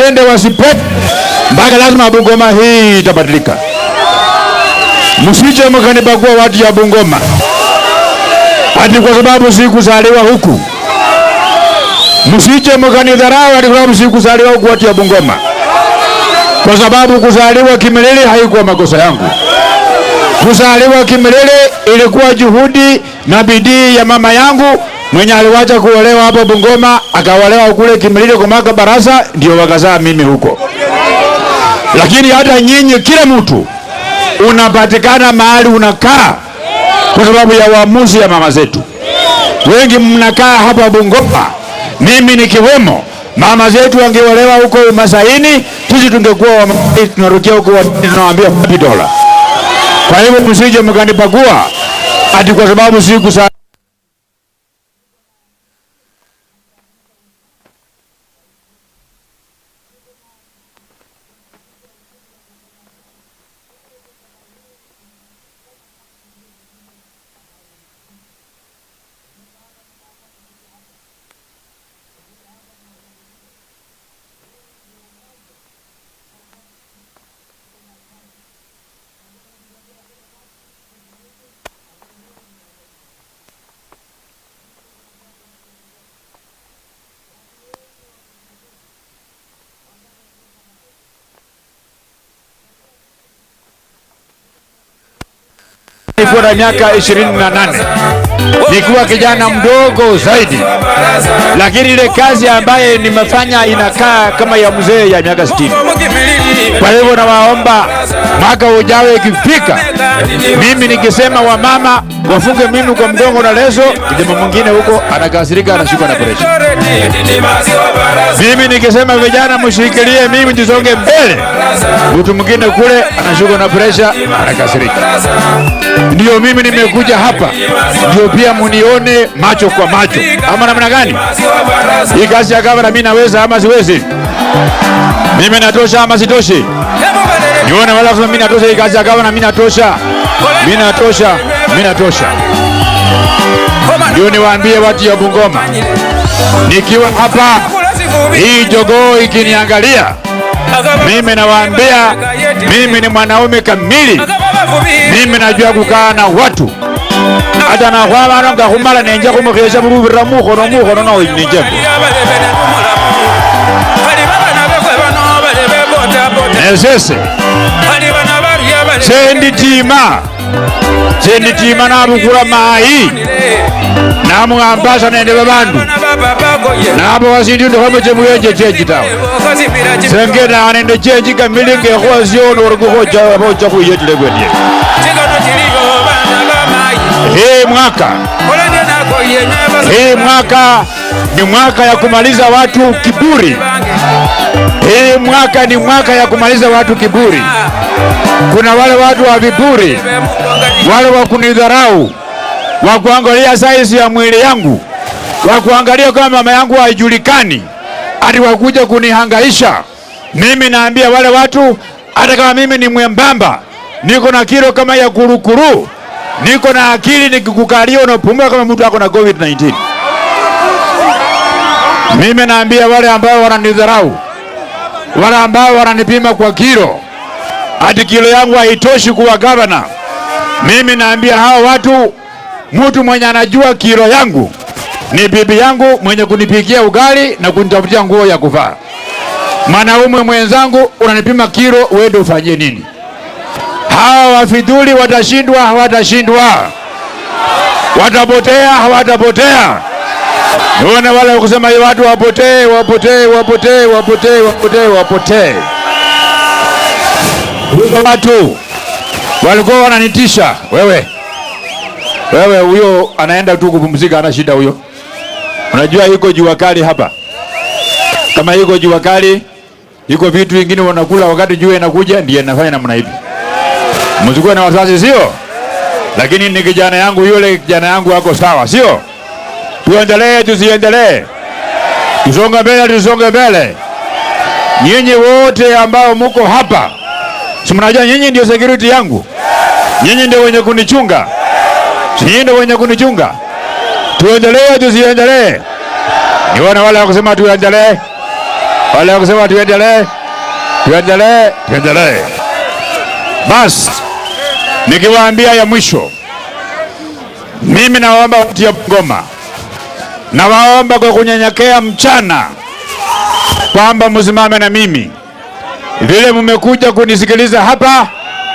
wapende wasipende, mpaka lazima Bungoma hii itabadilika. Msije mkanibagua watu ya Bungoma ati kwa sababu sikuzaliwa huku. Msije mkanidharau ati kwa sababu sikuzaliwa huku watu ya Bungoma. Kwa sababu kuzaliwa Kimilili haikuwa makosa yangu. Kuzaliwa Kimilili ilikuwa juhudi na bidii ya mama yangu mwenye aliwacha kuolewa hapo Bungoma akaolewa kule Kimilili kwa maka Barasa, ndio wakazaa mimi huko. Lakini hata nyinyi kila mtu unapatikana mahali unakaa kwa sababu ya uamuzi ya mama zetu. Wengi mnakaa hapa Bungoma, mimi nikiwemo. Mama zetu wangeolewa huko Masaini, sisi tungekuwa tunarukia huko tunawaambia $50. Kwa hivyo msije mkanibagua ati kwa sababu siku saa nilikuwa na miaka 28, nilikuwa kijana mdogo zaidi, lakini ile kazi ambaye nimefanya inakaa kama ya mzee ya miaka 60. Kwa hivyo nawaomba mwaka ujao ikifika, mimi nikisema wamama wafunge mimi kwa mgongo na leso, jamaa mwingine huko anakasirika anashuka na presha. Mimi nikisema vijana mshikilie mimi tusonge mbele, mtu mwingine kule anashuka na presha anakasirika. Ndio mimi nimekuja hapa, ndio pia munione macho kwa macho. Ama namna gani? Hii kazi ya gavana mimi naweza ama siwezi? Mimi natosha ama sitoshi? Nione wala kusema mimi natosha hii kazi ya gavana, mimi natosha. Mimi natosha, mimi natosha. Ndio niwaambie watu ya Bungoma, nikiwa hapa hii jogoo ikiniangalia, mimi nawaambia mimi ni mwanaume kamili. Mimi najua kukaa na watu. Hata na kwa maana ngahumala nenja kumukesha burubira mukono no ninje. Nesese. Sendi tima na bukura mai. Na muambasa nende babandu. Na abo wasindi ndo homo chebuyeje cheji tawo. Senge na nende cheji kamili ngekwa ziono warguhoja hoja kuyetile gwendie. Hii mwaka ni mwaka ya kumaliza watu kiburi. Hii mwaka ni mwaka ya kumaliza watu kiburi. Kuna wale watu wa viburi, wale wa kunidharau, wa kuangalia size ya mwili yangu, wa kuangalia kama mama yangu haijulikani, ati wakuja kunihangaisha. Mimi naambia wale watu, hata kama mimi ni mwembamba, niko na kilo kama ya kurukuru, niko na akili nikikukalia unapumua kama mtu ako na COVID-19. Mimi naambia wale ambao wananidharau, wale ambao wananipima kwa kilo, ati kilo yangu haitoshi kuwa gavana. Mimi naambia hao watu, mtu mwenye anajua kilo yangu ni bibi yangu mwenye kunipikia ugali na kunitafutia nguo ya kuvaa. Mwanaume mwenzangu unanipima kilo, wewe ndio ufanye nini? Hawa wafidhuli watashindwa, hawatashindwa. Watapotea, hawatapotea. Nione wale kusema watu wapotee. Watu walikuwa wananitisha, wewe huyo anaenda tu kupumzika, ana shida huyo. Unajua yuko jua kali hapa. Kama yuko jua kali, yuko vitu vingine wanakula wakati jua inakuja, ndiye nafanya namna hivi. Msikuwe na wasiwasi, sio? Lakini ni kijana yangu yule, kijana yangu wako sawa, sio? Tuendelee, tusiendelee. Tusonge mbele. Nyinyi wote ambao mko hapa, si mnajua nyinyi ndio security yangu? Nyinyi ndio wenye kunichunga. Nyinyi ndio wenye kunichunga. Tuendelee, tusiendelee. Niona wale kusema tuendelee. Wale wakisema tuendelee, tuendelee. Basi nikiwaambia ya mwisho, mimi nawaomba watu ya Bungoma, nawaomba kwa kunyenyekea mchana kwamba msimame na mimi. Vile mmekuja kunisikiliza hapa,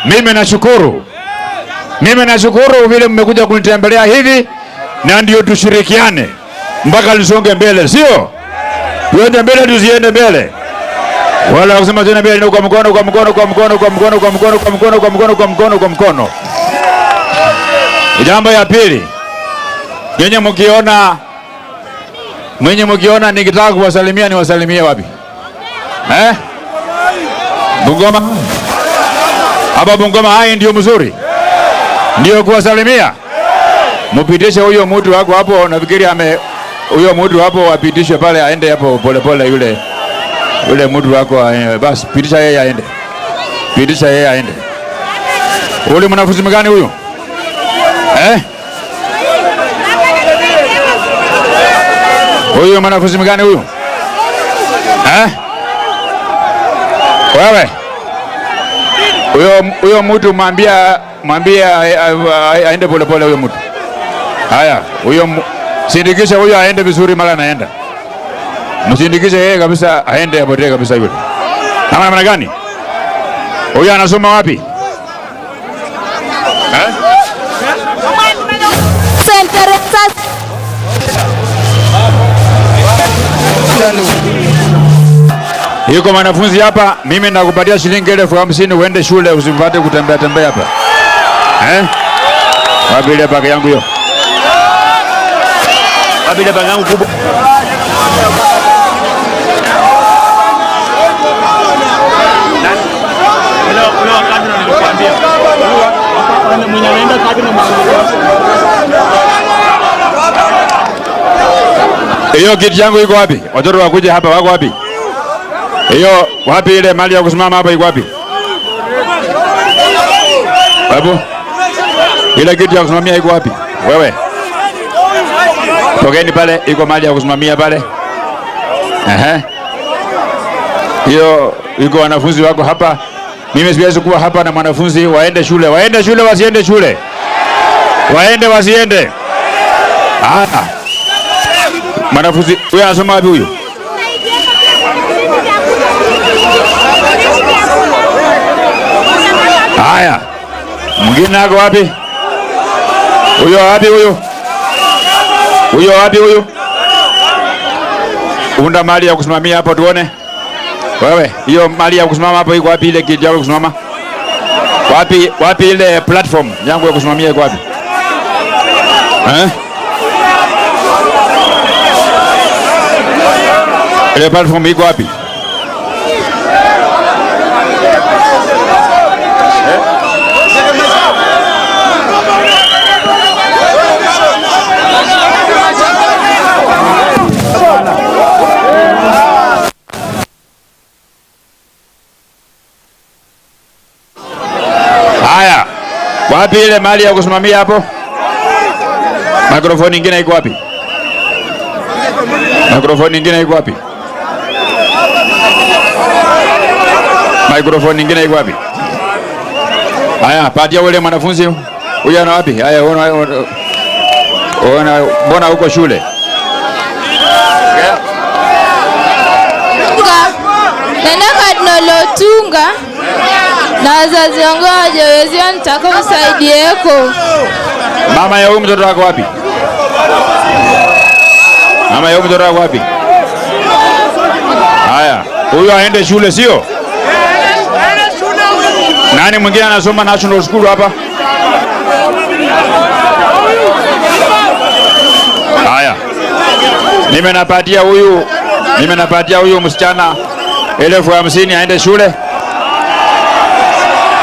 mimi nashukuru. Vile mmekuja kunitembelea hivi, na ndio tushirikiane mpaka lisonge mbele, sio? Tuende mbele, tusiende mbele. Wala kusema tuende mbele kwa mkono. Jambo ya pili, mwenye mkiona nikitaka kuwasalimia niwasalimie wapi? Bungoma? Hapa Bungoma hai ndio mzuri, ndio kuwasalimia. Mupitishe huyo mtu wako hapo, nafikiri huyo mtu hapo wapitishe pale, aende hapo pole yule mtu wako, basi pitisha yeye aende. Ule mwanafunzi mgani huyo? Huyo mwanafunzi mgani huyo? Wewe huyo mtu mwambie aende pole huyo mtu. Haya, huyo sindikisha huyo aende vizuri, mara anaenda. Msindikishe yeye kabisa, aende apotee kabisa yule. Kama namna gani? Huyo anasoma wapi? Yuko mwanafunzi hapa, mimi nakupatia shilingi 50,000 uende shule, usipate kutembea hapa. Wapi ile bagi yangu hiyo? Wapi ile bagi yangu kubwa? Hiyo kiti yangu iko wapi? Watoto wakuja hapa, wako wapi? Hiyo wapi ile mali ya kusimama hapa iko wapi? Babu, ile kiti ya kusimamia iko wapi? Wewe tokeni pale, iko mali ya kusimamia pale. Hiyo iko wanafunzi wako hapa. Mimi siwezi kuwa hapa na mwanafunzi. Waende shule, wasiende shule. Wasiende. Mwanafunzi huyu anasoma wapi huyu? Haya, mwingine ako wapi? Huyo wapi huyo? Unda mali ya kusimamia hapo tuone. Wewe, hiyo mali ya kusimama hapo iko wapi? Ile kiti yako kusimama wapi? Ile platform yangu ya kusimamia iko wapi? Ile platform iko wapi? Haya, wapi ile mali ya kusimamia hapo? Mikrofoni nyingine iko wapi? Mikrofoni nyingine iko wapi? Haya, patia ule mwanafunzi huyu ana wapi? Haya, mbona uko shule? Nenda kadnolotunga na wazazi wangu hawajawezea, nitaka msaidieko. Mama ya huyu mtoto wako wapi? Haya, huyu aende shule, sio? Nani mwingine anasoma national school hapa? Haya, nimenapatia huyu msichana 50,000 aende shule.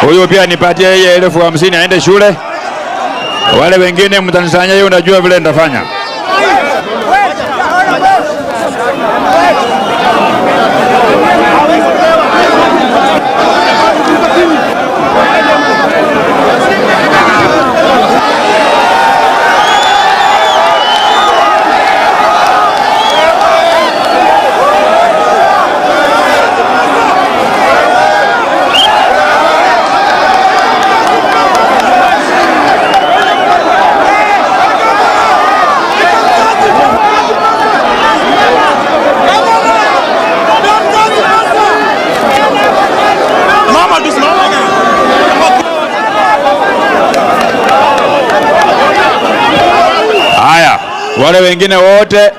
Huyu pia nipatie yeye 50,000 aende shule. Wale wengine mtanisanya hiyo, unajua vile nitafanya. Wale wengine wote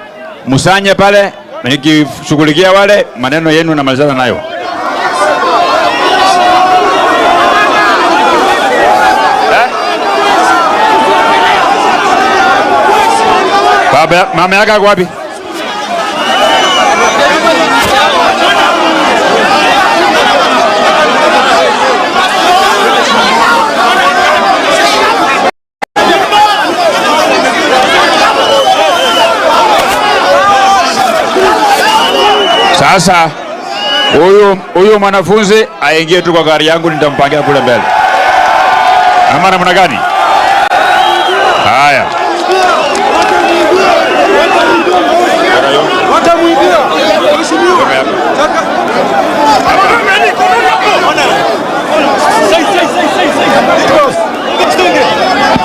musanye pale, nikishughulikia wale maneno yenu na malizana nayo. Baba, mama yako yuko wapi? Sasa huyu mwanafunzi aingie tu kwa gari yangu, nitampangia kule mbele. Ama namna gani? Haya.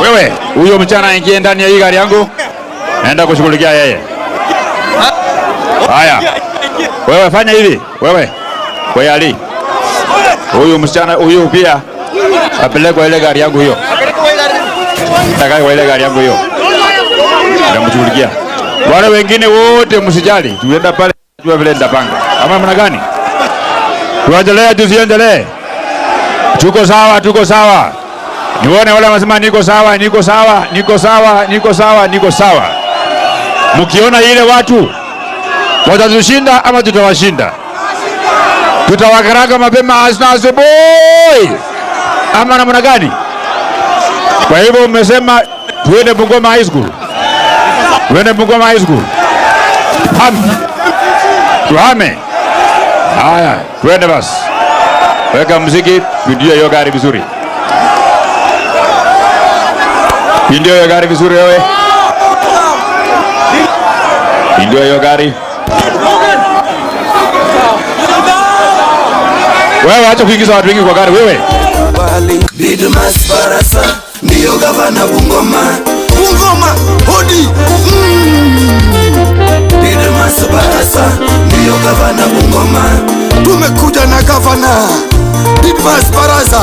Wewe, huyo mchana aingie ndani ya hii gari yangu. Naenda kushughulikia yeye. Haya. Wewe fanya hivi. Wewe Ali. Huyu msichana huyu pia apelekwe ile gari yangu hiyo. Nataka kwa ile gari yangu hiyo. Namshughulikia. Wale wengine wote msijali. Tuenda pale jua vile ndapanga. Ama mna gani? Tuendelee tusiendelee. Tuko sawa. Nione wale wanasema niko sawa. Mkiona ile watu watatushinda ama tutawashinda? Tutawakaraga mapema asubuhi ama namna gani? Kwa hivyo mmesema tuende Bungoma High School. Tuhame. Haya, tuende basi. Weka muziki, pindio hiyo gari vizuri. Wewe. Pindio hiyo gari. Wewe acha kuingiza watu wengi kwa gari wewe. Didmas Barasa ndio gavana Bungoma. Hodi. Didmas Barasa ndio gavana Bungoma. Tumekuja na gavana Didmas Barasa.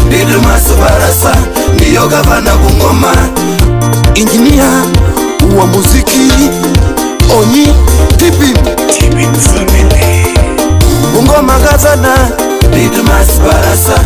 Didmas Barasa ndio gavana Bungoma. Injinia wa muziki Onyi Tibin family. Bungoma gavana Didmas Barasa.